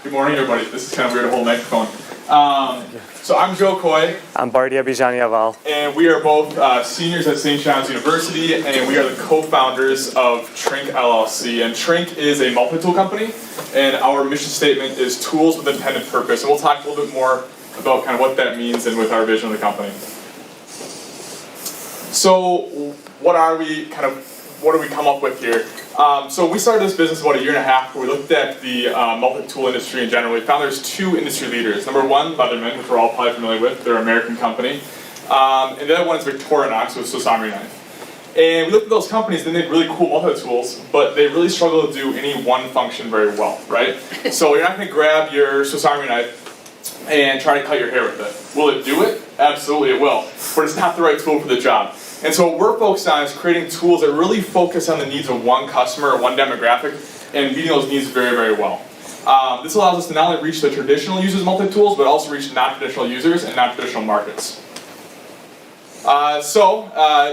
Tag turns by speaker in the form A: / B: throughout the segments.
A: Good morning, everybody. This is kind of weird to hold a microphone. So I'm Joe Coy.
B: I'm Bardia Bijani-Aval.
A: And we are both seniors at St. John's University, and we are the co-founders of Trink LLC. And Trink is a multi-tool company, and our mission statement is tools with intended purpose. And we'll talk a little bit more about kind of what that means and with our vision of the company. So what are we what do we come up with here? So we started this business about a year and a half ago. We looked at the multi-tool industry in general. We found there's two industry leaders. Number one, Leatherman, which we're all probably familiar with. They're an American company. And the other one is Victorinox with Swiss Army knife. And we looked at those companies, and they made really cool multi-tools, but they really struggle to do any one function very well, right? So you're not going to grab your Swiss Army knife and try to cut your hair with it. Will it do it? Absolutely it will. But it's not the right tool for the job. And so what we're focused on is creating tools that really focus on the needs of one customer or one demographic and meeting those needs very, very well. This allows us to not only reach the traditional users of multi-tools, but also reach non-traditional users and non-traditional markets.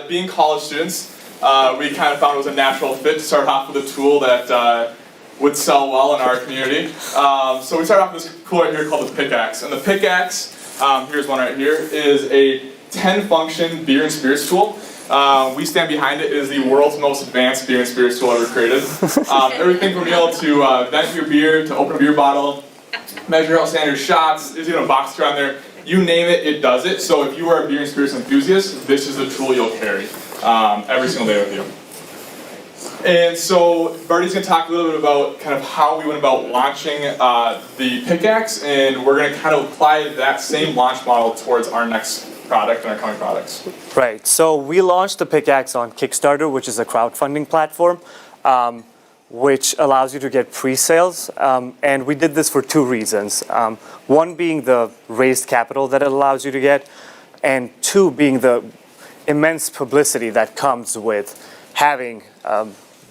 A: Being college students, we kind of found it was a natural fit to start off with a tool that would sell well in our community. So we started off with this tool right here called the Pickaxe. And the Pickaxe, here's one right here, is a 10-function beer and spirits tool. We stand behind it. It is the world's most advanced beer and spirits tool ever created. Everything from being able to vent your beer, to open a beer bottle, measure out standard shots, there's even a box around there. You name it, it does it. So if you are a beer and spirits enthusiast, this is the tool you'll carry every single day with you. And so Barty's going to talk a little bit about kind of how we went about launching the Pickaxe, and we're going to kind of apply that same launch model towards our next product and our coming products.
B: Right, so we launched the Pickaxe on Kickstarter, which is a crowdfunding platform, which allows you to get pre-sales. And we did this for two reasons. One being the raised capital that it allows you to get, and two being the immense publicity that comes with having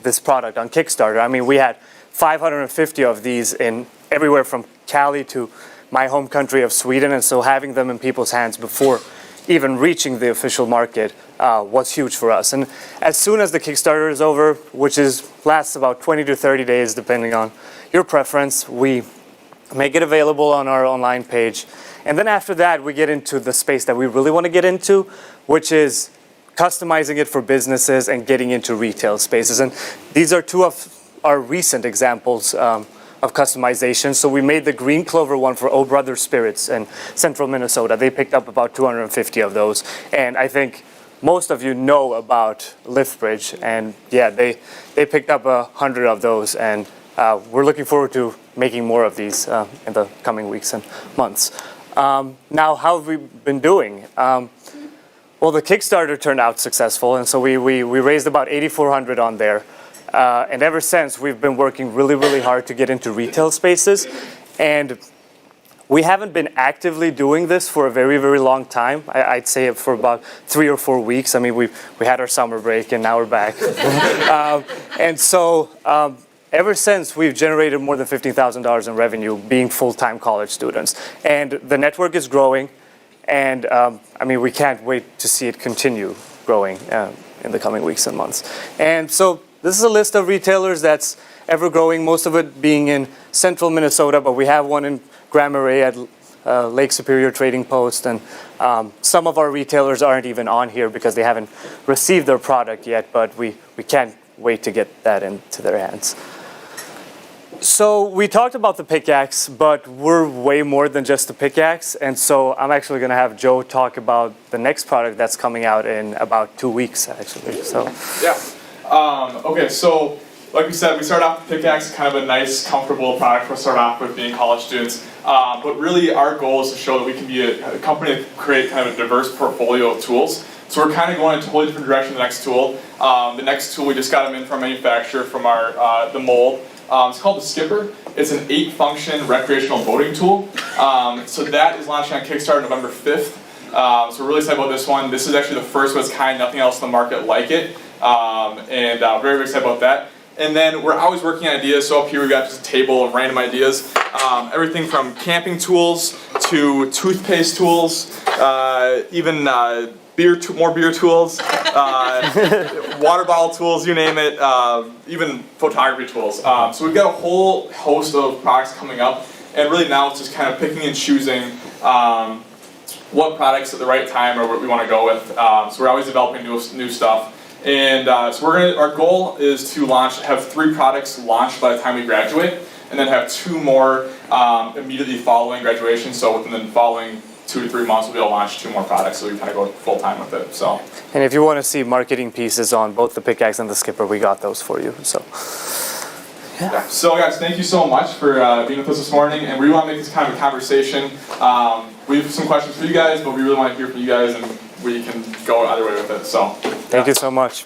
B: this product on Kickstarter. I mean, we had 550 of these in everywhere from Cali to my home country of Sweden, and so having them in people's hands before even reaching the official market was huge for us. And as soon as the Kickstarter is over, which lasts about 20 to 30 days depending on your preference, we make it available on our online page. And then after that, we get into the space that we really want to get into, which is customizing it for businesses and getting into retail spaces. And these are two of our recent examples of customization. So we made the Green Clover one for O Brothers Spirits in central Minnesota. They picked up about 250 of those. And I think most of you know about Liftbridge. And yeah, they picked up 100 of those. And we're looking forward to making more of these in the coming weeks and months. Now, how have we been doing? Well, the Kickstarter turned out successful. And so we raised about 8,400 on there. And ever since, we've been working really, really hard to get into retail spaces. And we haven't been actively doing this for a very, very long time. I'd say for about 3 or 4 weeks. I mean, we had our summer break, and now we're back. And so ever since, we've generated more than $15,000 in revenue being full-time college students. And the network is growing. And I mean, we can't wait to see it continue growing in the coming weeks and months. And so this is a list of retailers that's ever growing, most of it being in central Minnesota, but we have one in Grand Marais at Lake Superior Trading Post, and some of our retailers aren't even on here because they haven't received their product yet, but we can't wait to get that into their hands. So we talked about the Pickaxe, but we're way more than just the Pickaxe, and so I'm actually going to have Joe talk about the next product that's coming out in about 2 weeks, actually. So
A: yeah. Okay, so like we said, we started off with Pickaxe, kind of a nice, comfortable product to start off with being college students. But really, our goal is to show that we can be a company that create kind of a diverse portfolio of tools. So we're kind of going in a totally different direction with the next tool. The next tool, we just got them in from manufacturer from our the mold. It's called the Skipper. It's an 8-function recreational boating tool. So that is launching on Kickstarter November 5th. So we're really excited about this one. This is actually the first of its kind, nothing else in the market like it. Very, very excited about that. And then we're always working on ideas. So up here we've got just a table of random ideas. Everything from camping tools to toothpaste tools, even more beer tools, water bottle tools, you name it, even photography tools. So we've got a whole host of products coming up. and really now it's just kind of picking and choosing what products at the right time or what we want to go with. So we're always developing new stuff. And so our goal is to have 3 products launched by the time we graduate, and then have 2 more immediately following graduation. So within the following 2 to 3 months, we'll be able to launch 2 more products. So we kind of go full time with it. So.
B: And if you want to see marketing pieces on both the pickaxe and the skipper, we got those for you. So.
A: Yeah. So guys, thank you so much for being with us this morning, and we want to make this kind of a conversation. We have some questions for you guys, but we really want to hear from you guys, and we can go either way with it. So.
B: Thank you so much.